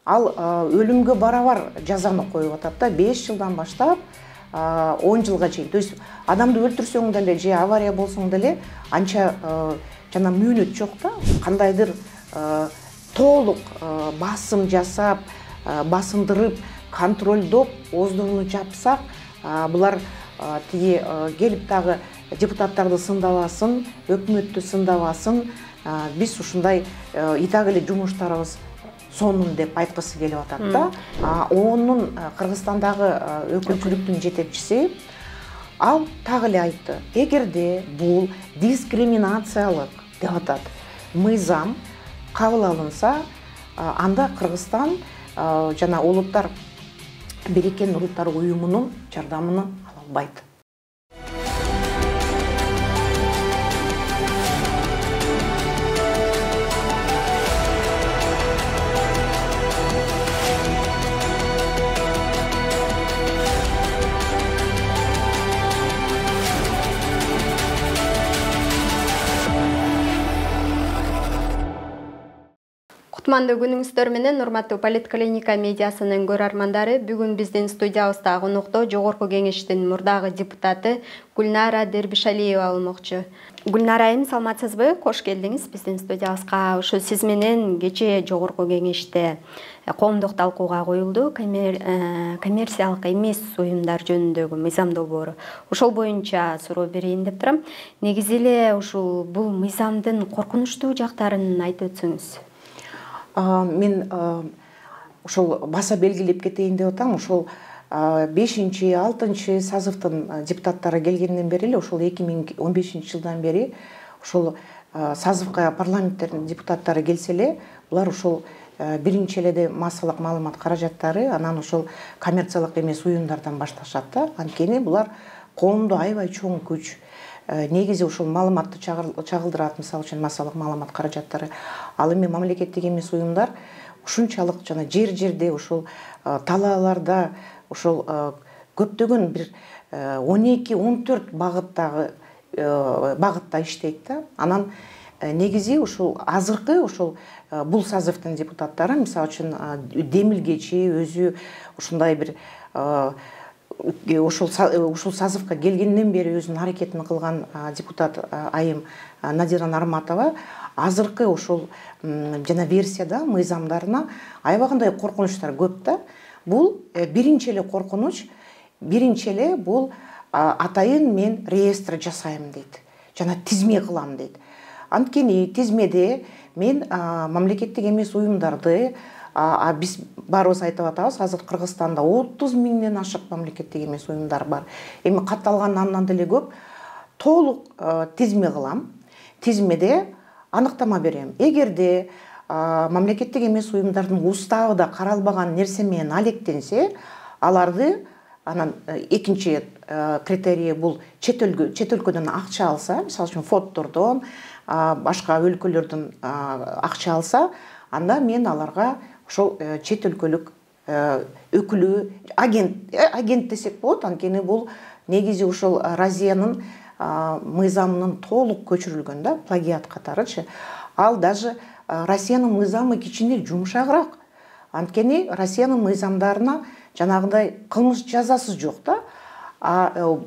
Ал өлімге барабар жазаны коюп атат да, 5 жылдан баштап 10 жылга чейин. То есть адамды өлтүрсөң деле же авария болсоң деле анча жана мөөнөт жок да. Кандайдыр толук басым жасап, басындырып, контролдоп, ооздугуну жапсак, булар тиги келип дагы депутаттарды сындабасын, өкмөттү сындабасын, биз ушундай итак эле жумуштарыбыз сонун деп айткысы келип атат да. ООНдун Кыргызстандагы өкүлчүлүктүн жетекчиси ал так эле айтты. Эгерде бул дискриминациялык деп атат мыйзам кабыл алынса, анда Кыргызстан жана улуттар Бириккен Улуттар Уюмунун жардамын ала албайт. Кутмандуу күнүңүздөр менен, урматтуу Политклиника медиасынын көрөрмандары, бүгүн биздин студиябызда конокто Жогорку Кеңештин мурдагы депутаты Гүлнара Дербишалиева болмокчу. Гүлнара айым, саламатсызбы? Кош келдиңиз биздин студиябызга. Ошо сиз менен кечээ Жогорку Кеңеште коомдук талкууга коюлду коммерциялык эмес уюмдар жөнүндөгү мыйзам долбоору. Ошол боюнча суроо берейин деп турам. Негизи эле ушул бул мыйзамдын коркунучтуу жактарын айтып өтсөңүз. Мен ошол баса белгилеп кетейин деп атам. Ошол 5-6 сазывдын депутаттары келгенден бери эле, ошол 2015 жылдан бери ошол сазывга парламенттердин депутаттары келсе эле, булар ошол биринчи эле массалык маалымат каражаттары, анан ошол коммерциялык эмес уюмдардан башташат да. Анткени булар коомдо аябай чоң күч. Негизи ушул маалыматты чагылдырат, мисалы үчүн массалык маалымат каражаттары. Ал эми мамлекеттик эмес уюмдар ушунчалык жана жер-жерде, ушул талааларда, ушул көптөгөн бир 12-14 багытта иштейт да. Анан негизи ушул азыркы ушул бул сазывдын депутаттары, мисалы үчүн демилгечи өзү ушундай бир ушул сазывга келгенден бери өзүнүн аракетин кылган депутат айым Надира Нарматова азыркы ушул жана версияда мыйзамдарына аябагандай коркунучтар көп да. Бул биринчи эле коркунуч, биринчи эле бул атайын мен реестр жасайм дейт, жана тизме кылам дейт. Анткени тизмеде мен мамлекеттик эмес уюмдарды, биз баарыбыз айтып атабыз, азыр Кыргызстанда 30 миңден ашык мамлекеттик эмес уюмдар бар. Эми катталган андан деле көп. Толук тизме кылам. Тизмеде аныктама берем. Эгерде мамлекеттик эмес уюмдардын уставында каралбаган нерсе менен алектенсе, аларды анан экинчи критерий бул чет өлкөдөн акча алса, мисалы үчүн фонддордон, башка өлкөлөрдөн акча алса, анда мен аларга ошол чет өлкөлүк өкүлү, агент десек болот. Анткени бул негизи ушул Россиянын мыйзамынын толук көчүрүлгөн да, плагиат катарычы. Ал даже Россиянын мыйзамы кичине жумшагыраак. Анткени Россиянын мыйзамдарына жанагындай кылмыш жазасы жок да.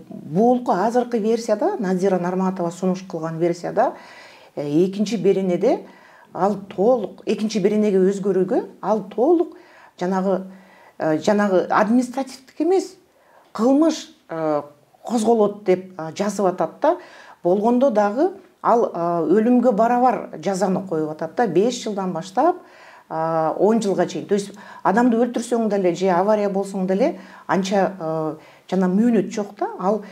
Бул азыркы версияда, Надира Нарматова сунуш кылган версияда экинчи беренеде ал толук, экинчи беренеге өзгөрүүгө ал толук жанагы административдик эмес кылмыш козголот деп жазып атат да. Болгондо дагы ал өлүмгө барабар жазаны коюп атат да, 5 жылдан баштап 10 жылга чейин. То есть адамды өлтүрсөң деле же авария болсоң деле анча жана мөөнөт жок да. Ал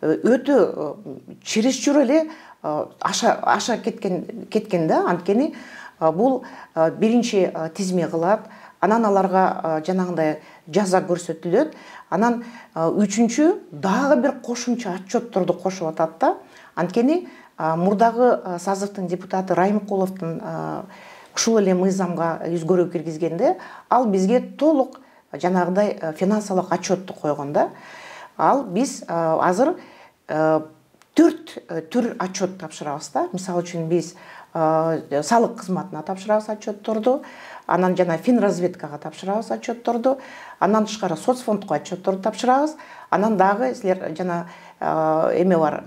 өтө чересчур эле аша кеткен да. Анткени бул биринчи тизме кылат, анан аларга жанагындай жаза көрсөтүлөт, анан үчүнчү дагы бир кошумча отчетторду кошуп атат да. Анткени мурдагы сазывдын депутаты Райымкуловдун ушул эле мыйзамга өзгөрүү киргизгенде, ал бизге толук жанагындай финансылык отчетту койгон да. Ал биз азыр 4 түр отчет тапшырабыз да. Мисалы үчүн биз салык кызматына тапшырабыз отчетторду, анан жана Финразведкага тапшырабыз отчетторду, анан тышкары соцфондко отчетторду тапшырабыз, анан дагы силер жана эме бар,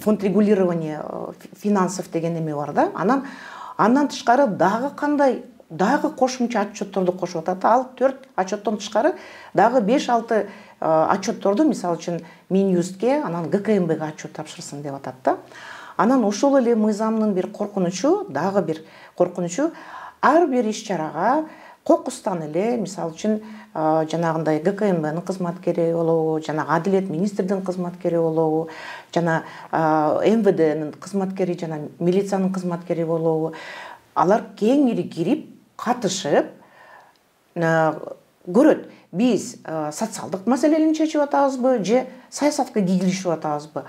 фонд регулирования финансов деген эме бар да. Андан тышкары дагы кандай дагы кошумча отчетторду кошуп атат. Ал 4 отчеттон тышкары дагы 5-6 отчетторду, мисалы үчүн Минюстке, анан ГКМБге отчет тапшырсын деп атат да. Анан ошол эле мыйзамдын бир коркунучу, дагы бир коркунучу, ар бир иш-чарага кокустан эле, мисалы үчүн жанагындай ГКМБнын кызматкери болобу, жана Адилет министрдин кызматкери болобу, жана МВДнын кызматкери, жана милициянын кызматкери болобу, алар кеңири кирип, катышып көрөт. Биз социалдык маселени чечип атабызбы, же саясатка кийлишип атабызбы?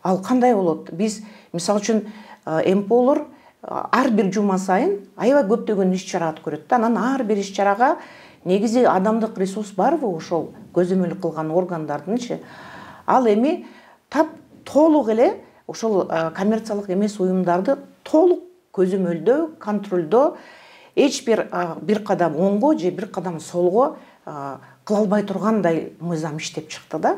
Ал кандай болот? Биз мисалы үчүн МПОлор ар бир жума сайын аябай көптөгөн иш-чара өткөрөт да. Анан ар бир иш-чарага негизи адамдык ресурс барбы ошол көзөмөл кылган органдардынчы? Ал эми тап толук эле ошол коммерциялык эмес уюмдарды толук көзөмөлдөө, контролдоо, эч бир кадам оңго же бир кадам солго кыла албай тургандай мыйзам иштеп чыкты да.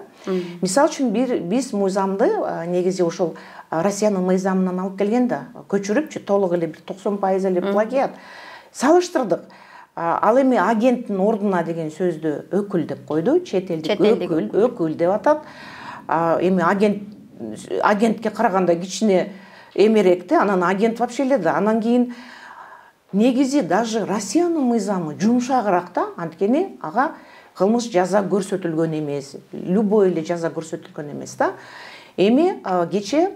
Мисалы үчүн биз мыйзамды негизи ошол Россиянын мыйзамынан алып келген да, көчүрүпчү толук эле бир 90% эле плагиат салыштырдык. Ал эми агенттин ордуна деген сөздү өкүл деп койду, чет элдик өкүл деп атат. Эми агентке караганда кичине эмерек да, анан агент вообще эле да. Анан кийин негизи даже Россиянын мыйзамы жумшагыраак да, анткени ага кылмыш жаза көрсөтүлгөн эмес, любой эле жаза көрсөтүлгөн эмес да. Эми кече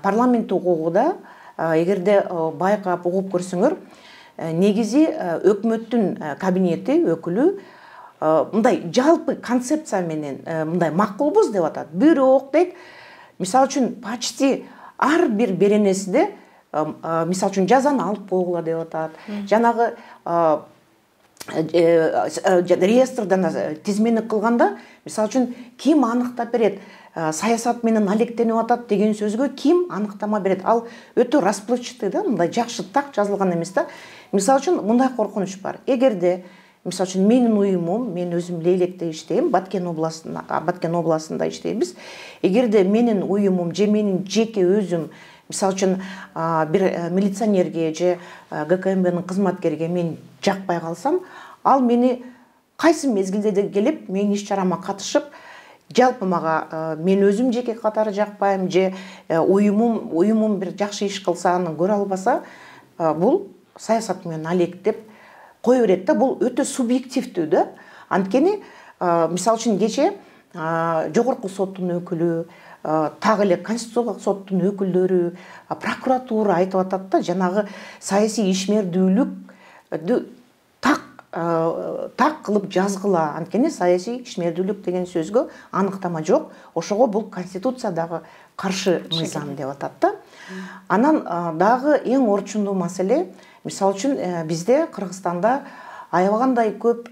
парламент укугуда эгерде байкап угуп көрсөңөр, негизи өкмөттүн кабинети өкүлү мындай жалпы концепция менен мындай макулбуз деп атат. Бирок дейт, мисалы үчүн почти ар бир беренесиде мисалы үчүн жазаны алып койгула деп атат. Жанагы реестрден тизмени кылганда, мисалы үчүн ким аныктап берет, саясат менен алектенип атат деген сөзгө ким аныктама берет? Ал өтө расплывчатый да, мындай жакшы так жазылган эмес да. Мисалы үчүн мындай коркунуч бар. Эгерде мисалы үчүн менин уюмум, мен өзүм Лейлекте иштейм, Баткен областында иштейбиз. Эгерде менин уюмум же менин жеке өзүм мисалы үчүн бир милиционерге же ГКМБнын кызматкериге мен жакпай калсам, ал мени кайсы мезгилде де келип, менин иш-чарама катышып, жалпы мага мен өзүм жеке катары жакпайм же уюмум бир жакшы иш кылса, аны көрө албаса, бул саясат менен алектеп кое берет да. Бул өтө субъективдүү да. Анткени мисалы үчүн кече жогорку соттун өкүлү, так эле конституциялык соттун өкүлдөрү, прокуратура айтып атат да, жанагы саясий ишмердүүлүк так кылып жазгыла. Анткени саясий ишмердүүлүк деген сөзгө аныктама жок. Ошого бул конституциядагы каршы мыйзам деп атат да. Анан дагы эң орчундуу маселе, мисалы үчүн бизде Кыргызстанда аябагандай көп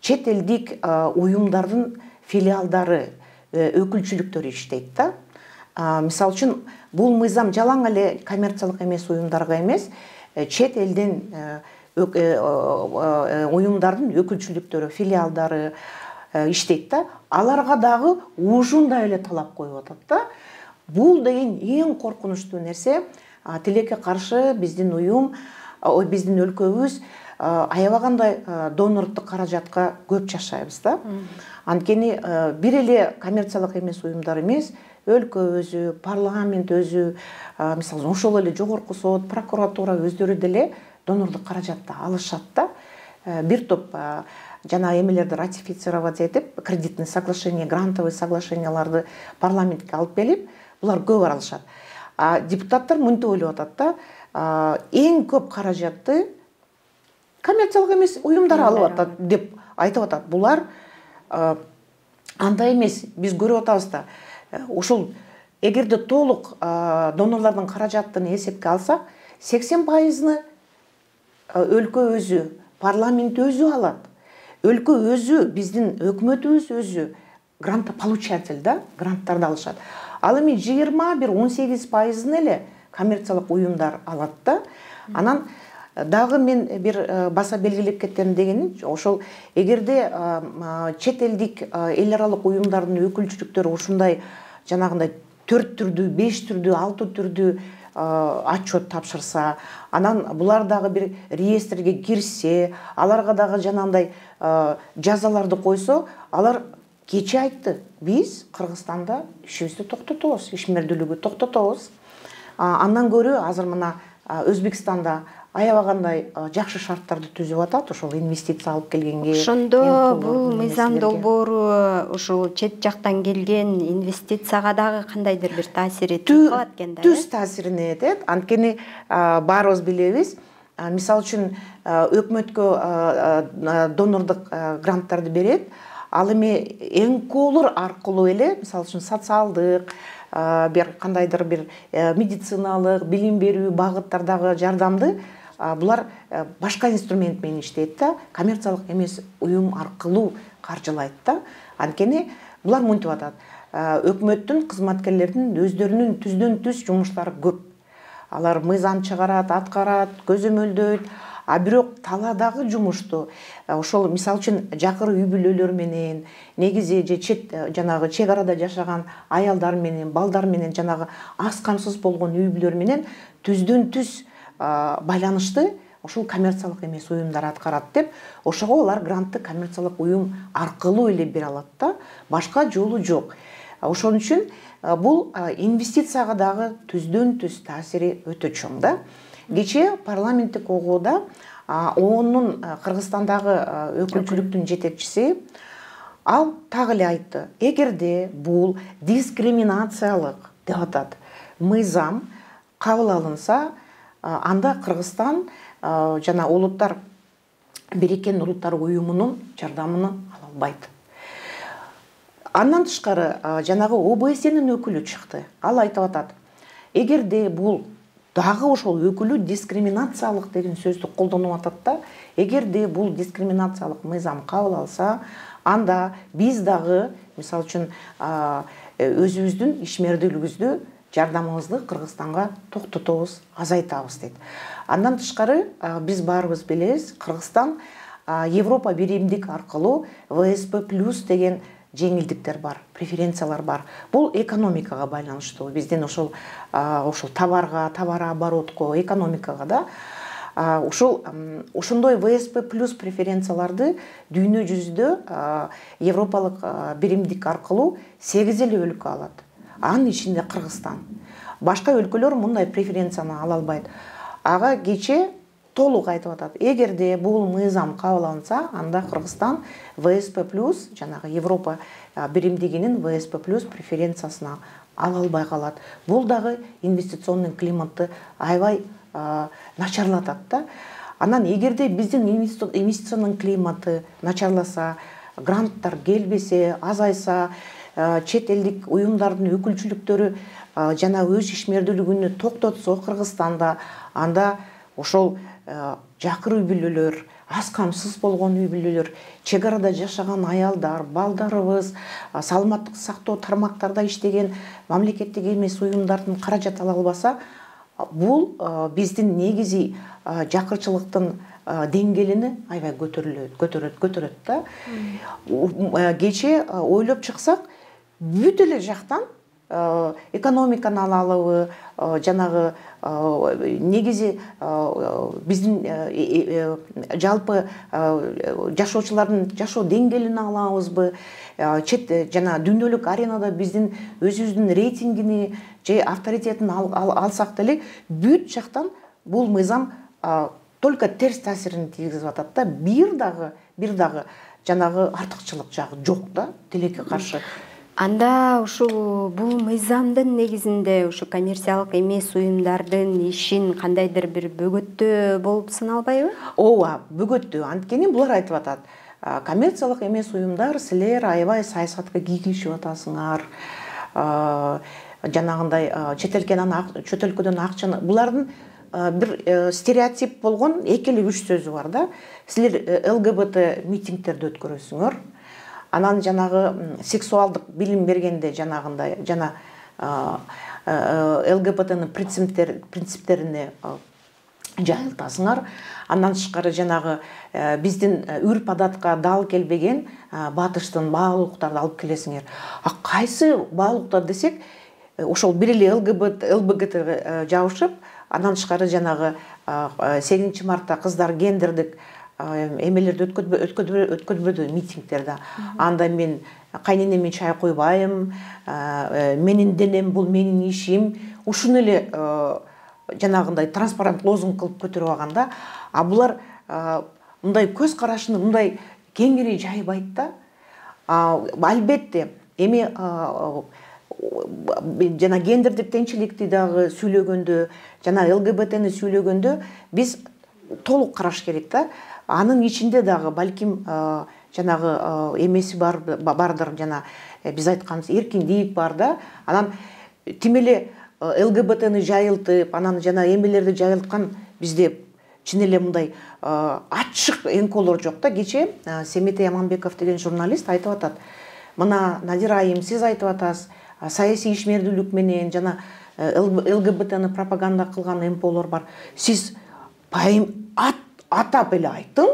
чет элдик уюмдардын филиалдары, өкүлчүлүктөрү иштейт да. Мисалы үчүн бул мыйзам жалаң эле коммерциялык эмес уюмдарга эмес, чет элден уюмдардын өкүлчүлүктөрү, филиалдары иштейт да. Аларга дагы ушундай эле талап коюп атат да. Бул деген эң коркунучтуу нерсе. Тилекке каршы биздин уюм, биздин өлкөбүз аябагандай донордук каражатка көп жашайбыз да. Анткени бир эле коммерциялык эмес уюмдар эмес, өлкө өзү, парламент өзү, мисалы ошол эле жогорку сот, прокуратура өздөрү деле донордук каражатты алышат да. Бир топ жана эмелерди ратифицировать этип, кредитный соглашение, грантовый соглашенияларды парламентке алып келип, булар көп алышат. Депутаттар мынтип ойлоп атат да, эң көп каражатты коммерциялык эмес уюмдар алып атат деп айтып атат. Булар андай эмес, биз көрүп атабыз да. Ошол эгерде толук донорлордун каражатын эсепке алсак, 80%-ны өлкө өзү, парламент өзү алат. Өлкө өзү, биздин өкмөтүбүз өзү грантополучатель да, гранттарды алышат. Ал эми 20-18%-ны эле коммерциялык уюмдар алат да. Анан дагы мен бир баса белгилеп кетем дегеним, ошол эгерде чет элдик эл аралык уюмдардын өкүлчүлүктөрү ушундай жанагындай 4 түрдүү, 5 түрдүү, 6 түрдүү отчет тапшырса, анан булар дагы бир реестрге кирсе, аларга дагы жанагындай жазаларды койсо, алар кече айтты, биз Кыргызстанда ишибизди токтотобуз, ишмердүүлүгү токтотобуз. Андан көрө азыр мына Өзбекстанда аябагандай жакшы шарттарды түзүп атат, ошол инвестиция алып келгенге. Ошондо бул мыйзам долбоору ушул чет жактан келген инвестицияга дагы кандайдыр бир таасир этип калат экен да? Түз таасирин этет. Анткени баарыбыз билебиз, мисалы үчүн өкмөткө донордук гранттарды берет. Ал эми НКОлор аркылуу эле, мисалы үчүн социалдык, бир кандайдыр бир медициналык, билим берүү багыттардагы жардамды булар башка инструмент менен иштейт да, коммерциялык эмес уюм аркылуу каржылайт да. Анткени булар мынтип атат. Өкмөттүн кызматкерлеринин өздөрүнүн түздөн түз жумуштары көп. Алар мыйзам чыгарат, аткарат, көзөмөлдөйт. Бирок таладагы жумушту ошол мисалы үчүн жакыр үй бүлөлөр менен, негизи же чет жанагы чек арада жашаган аялдар менен, балдар менен, жанагы аз камсыз болгон үй бүлөлөр менен түздөн түз байланышты ошол коммерциялык эмес уюмдар аткарат деп, ошого алар грантты коммерциялык уюм аркылуу эле бере алат да, башка жолу жок. Ошон үчүн бул инвестицияга дагы түздөн түз таасири өтө чоң да. Кече парламенттик огууда ООНдун Кыргызстандагы өкүлчүлүктүн жетекчиси ал так эле айтты. Эгерде бул дискриминациялык деп атат мыйзам кабыл алынса, анда Кыргызстан жана улуттар Бириккен Улуттар уюмунун жардамын ала албайт. Андан тышкары жанагы ОБСЕнин өкүлү чыкты. Ал айтып атат. Эгерде бул дагы ошол өкүлү дискриминациялык деген сөздү колдонуп атат да. Эгерде бул дискриминациялык мыйзам кабыл алса, анда биз дагы, мисалы үчүн, өзүбүздүн ишмердүүлүгүбүздү, жардамыбызды Кыргызстанга токтотобуз, азайтабыз дейт. Андан тышкары биз баарыбыз билебиз, Кыргызстан Европа биримдик аркылуу ВСП+ деген жеңилдиктер бар, преференциялар бар. Бул экономикага байланыштуу. Биздин ошол товарга, товар оборотко, экономикага да. Ошондой ВСП+ преференцияларды дүйнө жүзүндө Европалык биримдик аркылуу 8 эле өлкө алат. Анын ичинде Кыргызстан. Башка өлкөлөр мындай преференцияны ала албайт. Ага кече толук айтып атат. Эгерде бул мыйзам кабыл алынса, анда Кыргызстан ВСП+, жанагы Европа биримдигинин ВСП+ преференциясына ала албай калат. Бул дагы инвестиционный климатты аябай начарлатат да. Анан эгерде биздин инвестиционный климаты начарласа, гранттар келбесе, азайса, чет элдик уюмдардын өкүлчүлүктөрү жана өз ишмердүүлүгүн токтотсо Кыргызстанда, анда ошол жакыр үй бүлөлөр, аз камсыз болгон үй бүлөлөр, чек арада жашаган аялдар, балдарыбыз, саламаттык сактоо тармактарда иштеген мамлекеттик эмес уюмдардын каражат ала албаса, бул биздин негизи жакырчылыктын деңгээлини аябай көтөрөт да. Кече ойлоп чыксак, бүт эле жактан экономиканы алалыбы, жанагы негизи биздин жалпы жашоочулардын жашоо деңгээлин алабызбы, чет жана дүйнөлүк аренада биздин өзүбүздүн рейтингини же авторитетин алсак деле, бүт жактан бул мыйзам только терс таасирин тийгизип атат да. Бир дагы жанагы артыкчылык жагы жок да, тилекке каршы. Анда ушул бул мыйзамдын негизинде ушу коммерциялык эмес уюмдардын ишин кандайдыр бир бөгөттөө болуп сыналбайбы? Ооба, бөгөттөө. Анткени булар айтып атат. Коммерциялык эмес уюмдар, силер аябай саясатка кийлишип атасыңар. Жанагындай чет өлкөдөн акчаны, булардын бир стереотип болгон 2-3 сөзү бар да. Силер ЛГБТ митингдерди өткөрөсүңөр. Анан жанагы сексуалдык билим бергенде жанагындай жана ЛГБТнын принциптерине жайылтасыңар. Андан тышкары жанагы биздин үрп адатка дал келбеген батыштын баалуулуктарды алып келесиңер. Кайсы баалуулуктар десек, ошол бир эле ЛГБТ жабышып, андан тышкары жанагы 8 мартта кыздар гендердик эмелерди өткөзбөдү митингдерде. Анда мен кайненеме чай койбайм, менин денем бул менин ишим. Ушуну эле жанагындай транспарант лозунг кылып көтөрүп алганда, булар мындай көз карашын мындай кеңири жайбайт да. Албетте, эми жана гендердик теңчиликти дагы сүйлөгөндө, жана ЛГБТни сүйлөгөндө биз толук караш керек да. Анын ичинде дагы балким жанагы эмеси бардыр, жана биз айтканыбыз эркиндик бар да. Анан тим эле ЛГБТни жайылтып, анан жана эмелерди жайылткан бизде чын эле мындай ачык энколор жок да. Кече Семетей Аманбеков деген журналист айтып атат. Мына Надира айым, сиз айтып атасыз, саясий ишмердүүлүк менен жана ЛГБТни пропаганда кылган эмполор бар. Сиз атап эле айттың,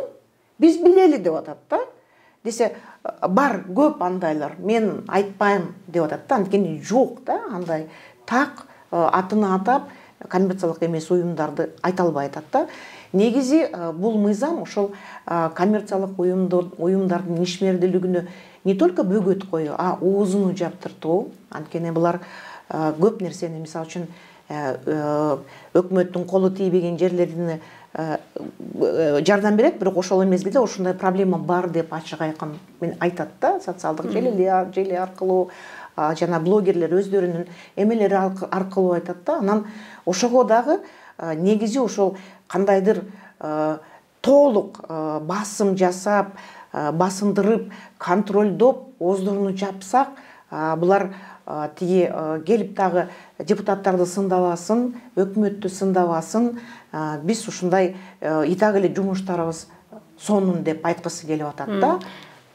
биз билели деп атат да. Десе, бар көп андайлар, мен айтпайм деп атат да. Анткени жок да, андай так атыны атап коммерциялык эмес уюмдарды айта албай атат да. Негизи бул мыйзам ошол коммерциялык уюмдардын ишмердүүлүгүнө не только бөгөт коюу, оозуну жаптыртуу. Анткени булар көп нерсени, мисалы үчүн өкмөттүн колу тийбеген жерлерине жардам берет, бирок ошол мезгилде ошондой проблема бар деп ачык айкын айтат да. Социалдык желе аркылуу жана блогерлер өздөрүнүн эмелери аркылуу айтат да. Анан ошого дагы негизи ошол кандайдыр толук басым жасап, басындырып, контролдоп, ооздорун жапсак, булар тиги келип дагы депутаттарды сындабасын, өкмөттү сындабасын, биз ушундай итак эле жумуштарыбыз сонун деп айткысы келип атат да.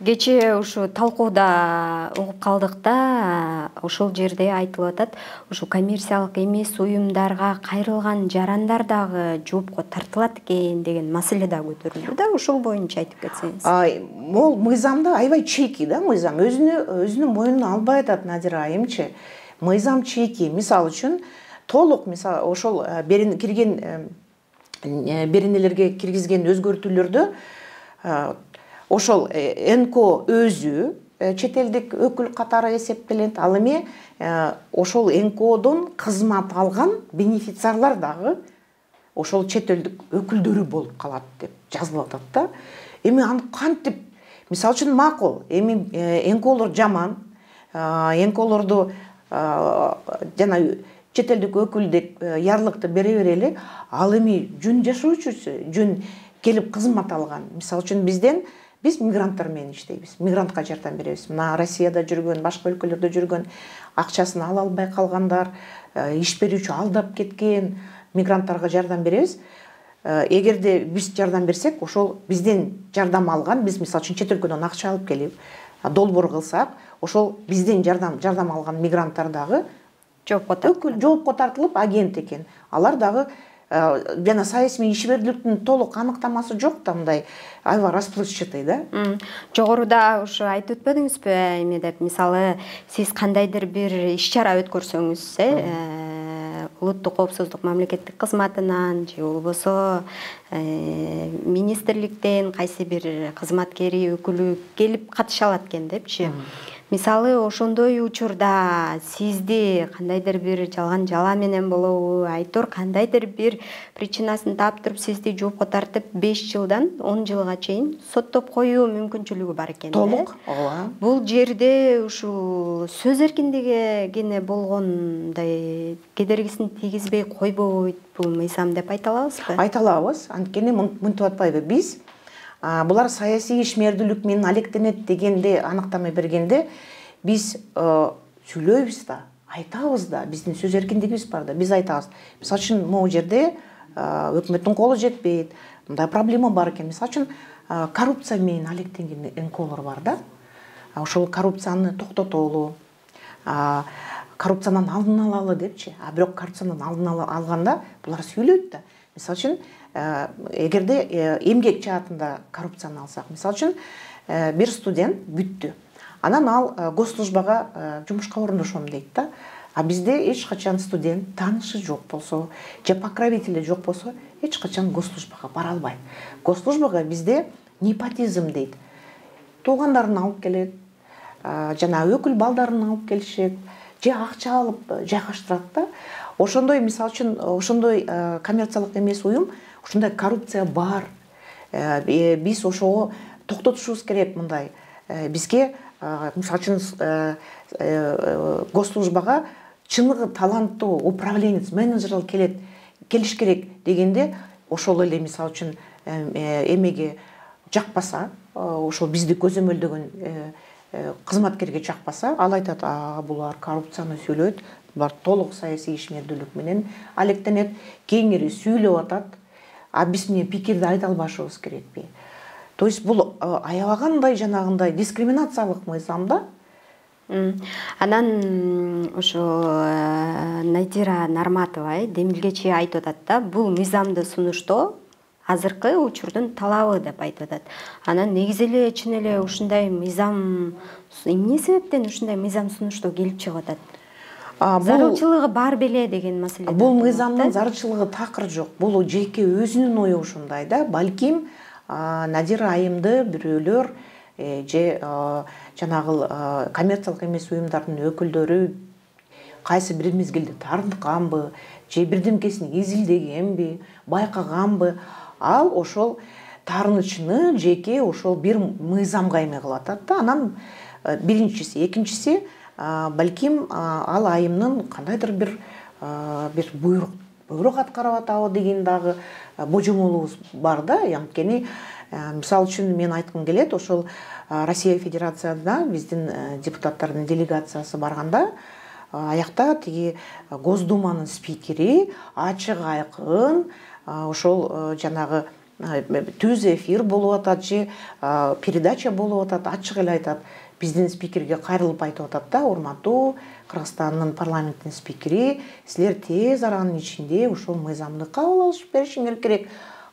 Кече ушу талкууда угуп калдык да, ошол жерде айтылып атат, ушу коммерциялык эмес уюмдарга кайрылган жарандар дагы жоопко тартылат экен деген маселе да көтөрүлдү да. Ошол боюнча айтып кетсеңиз. Мол мыйзамда аябай чейки да, мыйзам өзүнүн мойнуна албай атат Надира айымчы. Мыйзам чейки. Мисалы үчүн толук мисалы ошол кирген беренелерге киргизген өзгөртүүлөрдө ошол НКО өзү чет элдик өкүл катары эсептелет. Ал эми ошол НКОдон кызмат алган бенефициарлар дагы ошол чет элдик өкүлдөрү болуп калат деп жазылып атат да. Эми аны кантип, мисалы үчүн макул, эми НКОлор жаман, НКОлорду жана чет элдик өкүлдүк ярлыкты бере берели, ал эми жөн жашоочусу, жөн келип кызмат алган. Мисалы үчүн биз мигранттар менен иштейбиз, мигрантка жардам беребиз. Мына Россияда жүргөн, башка өлкөлөрдө жүргөн, акчасын ала албай калгандар, иш берүүчү алдап кеткен мигранттарга жардам беребиз. Эгерде биз жардам берсек, ошол бизден жардам алган, биз мисалы үчүн чет өлкөдөн акча алып келип, долбоор кылсак, ошол бизден жардам алган мигранттар дагы жоопко тартылып агент экен. Алар дагы жана саясий ишмердүүлүктүн толук аныктамасы жок да, мындай аябай расплывчатый да. Жогоруда ушу айтып өтпөдүңүзбү эме деп, мисалы сиз кандайдыр бир иш-чара өткөрсөңүз, улуттук коопсуздук мамлекеттик кызматынан же болбосо министрликтен кайсы бир кызматкери өкүлү келип катыша алат экен депчи. Мисалы ошондой учурда сизди кандайдыр бир жалган жала менен болобу, айтор кандайдыр бир причинасын таап туруп сизди жоопко тартып 5 жылдан 10 жылга чейин соттоп коюу мүмкүнчүлүгү бар экен. Толук, ооба. Бул жерде ушул сөз эркиндиги кене болгондой кедергисин тийгизбей койбойт бул мыйзам деп айта алабызбы? Айта алабыз. Анткени мынтип атпайбы, биз булар саясий ишмердүүлүк менен алектенет дегенде аныктама бергенде биз сүйлөйбүз да, айтабыз да, биздин сөз эркиндигибиз бар да, биз айтабыз. Мисалы үчүн могу жерде өкмөттүн колу жетпейт, мындай проблема бар экен. Мисалы үчүн коррупция менен алектенген НКОлор бар да. Ошол коррупцияны токтотолу, коррупциянын алдын алалы депчи. А бирок коррупциянын алдын алганда булар сүйлөйт да. Мисалы үчүн эгерде эмгек жаатында коррупцияны алсак, мисалы үчүн бир студент бүттү. Анан ал госслужбага жумушка орундошом дейт да. А бизде эч качан студент таанышы жок болсо, же покровители жок болсо, эч качан госслужбага бара албайт. Госслужбага бизде непотизм дейт. Туугандарын алып келет, жана өкүл балдарын алып келишет, же акча алып жайгаштырат да. Ошондой, мисалы үчүн, ошондой коммерциялык эмес уюм, ушундай коррупция бар. Биз ошого токтотушубуз керек мындай. Бизге, мисалы үчүн, госслужбага чыныгы таланттуу управленец, менеджер келиш керек дегенде, ошол эле мисалы үчүн эмеге жакпаса, ошол бизди көзөмөлдөгөн кызматкерге жакпаса, ал айтат, булар коррупцияны сүйлөйт, булар толук саясий ишмердүүлүк менен алектенет, кеңири сүйлөп атат, а биз эмне пикирди айта албашыбыз керекпи? То есть бул аябагандай жанагындай дискриминациялык мыйзам да. Анан ошо Надира Нарматова демилгечи айтып атат да, бул мыйзамды сунуштоо азыркы учурдун талабы деп айтып атат. Анан негизи эле чын эле ушундай мыйзам эмне себептен ушундай мыйзам сунуштоо келип чыгып атат? Зарылчылыгы бар беле деген маселе. Бул мыйзамдын зарылчылыгы такыр жок. Бул жеке өзүнүн ою ушундай да. Балким Надира айымды бирөөлөр же жанагы коммерциялык эмес уюмдардын өкүлдөрү кайсы бир мезгилде тартканбы, же бирдемкесин изилдегенби, байкаганбы, ал ошол таарынычыны жеке ошол бир мыйзамга эме кылып атат да. Анан биринчиси, экинчиси, балким ал айымдын кандайдыр бир буйрук аткарып атабы деген дагы божомолубуз бар да. Анткени мисалы үчүн мен айткым келет, ошол Россия Федерацияда биздин депутаттардын делегациясы барганда, аякта тиги Госдуманын спикери ачык айкын ошол жанагы түз эфир болуп атат же передача болуп атат, ачык эле айтат. Биздин спикерге кайрылып айтып атат да, урматтуу Кыргызстандын парламенттин спикери, силер тез аранын ичинде ушул мыйзамды кабыл алып беришиңер керек.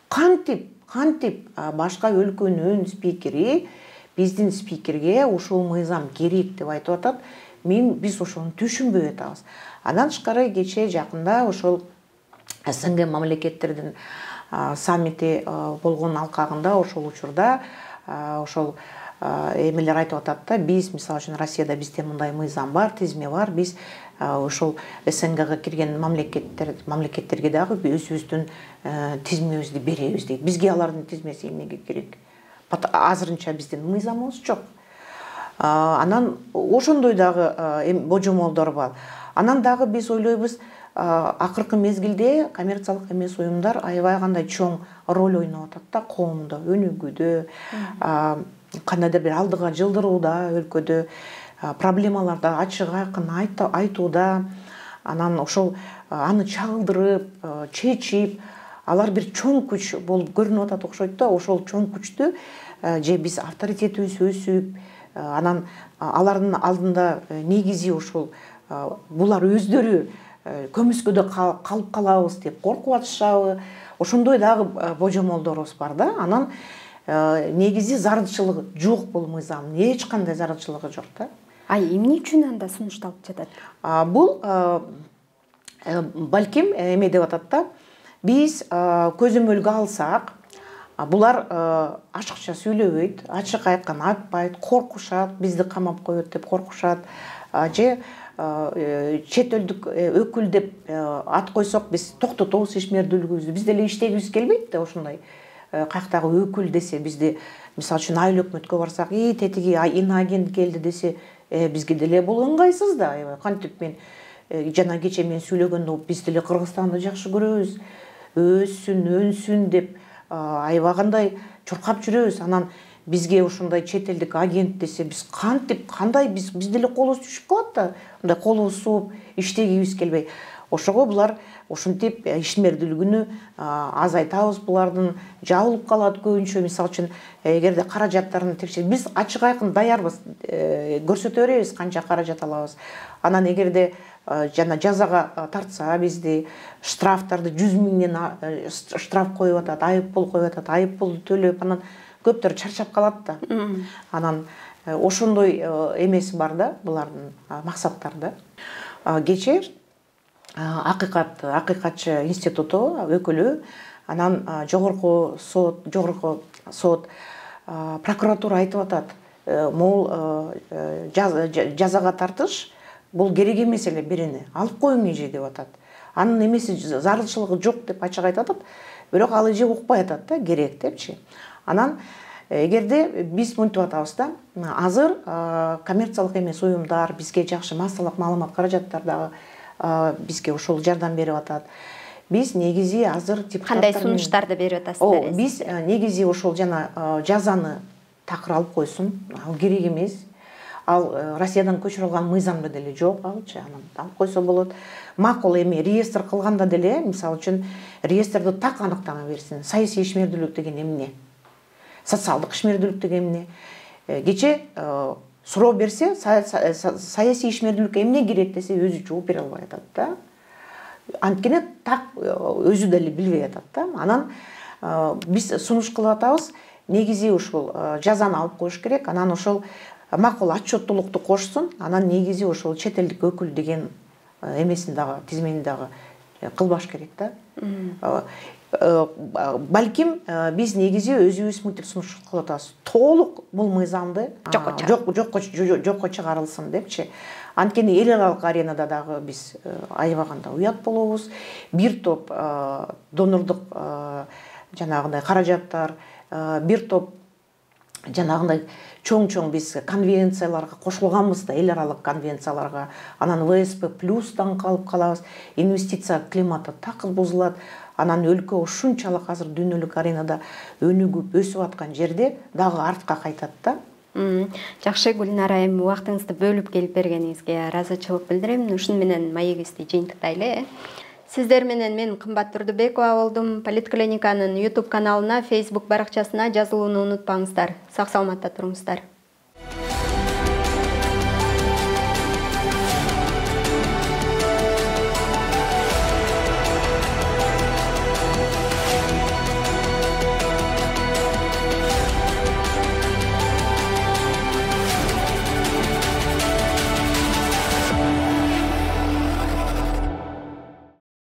Кантип башка өлкөнүн спикери биздин спикерге ушул мыйзам керек деп айтып атат. Биз ошону түшүнбөй атабыз. Андан тышкары кечээ жакында ошол СНГ мамлекеттердин саммити болгон алкагында ошол учурда ошол эмелер айтып атат да, биз мисалы үчүн Россияда бизде мындай мыйзам бар, тизме бар, биз ошол СНГга кирген мамлекеттерге дагы өзүбүздүн тизмебизди беребиз дейт. Бизге алардын тизмеси эмнеге керек? Азырынча биздин мыйзамыбыз жок. Анан ошондой дагы божомолдор бар. Анан дагы биз ойлойбуз, акыркы мезгилде коммерциялык эмес уюмдар аябай кандай чоң роль ойноп атат да, коомдо, өнүгүүдө, кандайдыр бир алдыга жылдырууда, өлкөдө проблемаларды ачык айкын айтууда, анан ошол аны чагылдырып, чечип, алар бир чоң күч болуп көрүнүп атат окшойт да. Ошол чоң күчтү же биз авторитетибиз өсүп, анан алардын алдында негизи ошол булар өздөрү көмүскөдө калып калабыз деп коркуп атышабы, ошондой дагы божомолдорубуз бар да. Анан негизи зарылчылыгы жок бул мыйзамдын, эч кандай зарылчылыгы жок да. Эмне үчүн анда сунушталып жатат? Бул балким эме деп атат да, биз көзөмөлгө алсак, булар ачыкча сүйлөбөйт, ачык айкын айтпайт, коркушат, бизди камап коет деп коркушат, же чет элдик өкүл деп ат койсок, биз токтотобуз ишмердүүлүгүбүздү, биз деле иштегибиз келбейт да. Ошондой каяктагы өкүл десе, бизди мисалы үчүн айыл өкмөткө барсак, тетиги иноагент келди десе, бизге деле бул ыңгайсыз да. Кантип мен жана кечээ мен сүйлөгөндө, биз деле Кыргызстанды жакшы көрөбүз, өссүн, өнсүн деп аябагандай чуркап жүрөбүз. Анан бизге ушундай чет элдик агент десе, биз кандай биз деле колубуз түшүп калат да. Мындай колубуз сууп, иштегибиз келбей. ошого булар ушинтип ишмердүүлүгүнү азайтабыз, булардын жабылып калат көбүнчө. Мисалы үчүн эгерде каражаттарын текшерип, биз ачык айкын даярбыз, көрсөтө беребиз канча каражат алабыз. Анан эгерде жана жазага тартса бизди, штрафтарды 100 миңден штраф коюп атат, айыппул коюп атат, айыппулду төлөп, анан көптөр чарчап калат да. Анан ошондой эмеси бар да булардын максаттары да. Кече Акыйкатчы институту өкүлү, анан жогорку сот, прокуратура айтып атат, могул жазага тартыш бул керек эмес эле, бирини алып коюң эже деп атат. Анын эмеси зарылчылыгы жок деп ачык айтып атат, бирок ал эже укпай атат да, керек депчи. Анан эгерде биз мынтип атабыз да, азыр коммерциялык эмес уюмдар бизге жакшы массалык маалымат каражаттар дагы бизге ошол жардам берип атат. Биз негизи азыр кандай сунуштарды берип атасыздар? Биз негизи ошол жана жазаны такыр алып койсун, ал керек эмес. Ал Россиядан көчүрүп алган мыйзамда деле жок, алчы, анан алып койсо болот. Макул эми реестр кылганда деле, мисалы үчүн, реестрди так аныктама берсин. Саясий ишмердүүлүк деген эмне? Социалдык ишмердүүлүк деген эмне? Кече суроо берсе, саясий ишмердүүлүккө эмне керек десе, өзү жооп бере албай атат да. Анткени так өзү деле билбей атат да. Анан биз сунуш кылып атабыз, негизи ушул жазаны алып коюш керек. Анан ошол макул отчеттуулукту кошсун, анан негизи ошол чет элдик өкүл деген эмесин дагы, тизмени дагы кылбаш керек да. Балким биз негизи өзүбүз мынтип сунуш кылып атабыз. Толук бул мыйзамды жокко чыгарылсын депчи. Анткени эл аралык аренада дагы биз аябаганда уят болобуз. Бир топ донорлук жанагындай каражаттар, бир топ жанагындай чоң биз конвенцияларга кошулганбыз да, эл аралык конвенцияларга. Анан ВСП плюстан калып калабыз. Инвестиция климаты такыр бузулат. Анан өлкө ушунчалык азыр дүйнөлүк аренада өнүгүп өсүп аткан жерде дагы артка кайтат да. Жакшы, Гүлнара айым, убактыңызды бөлүп келип бергениңизге ыраазычылык билдирем. Ушун менен маегибизди жыйынтыктайлы. Сиздер менен мен Кымбат Турдубекова болдум. Политклиниканын YouTube каналына, Facebook баракчасына жазылууну унутпаңыздар. Сак саламатта туруңуздар.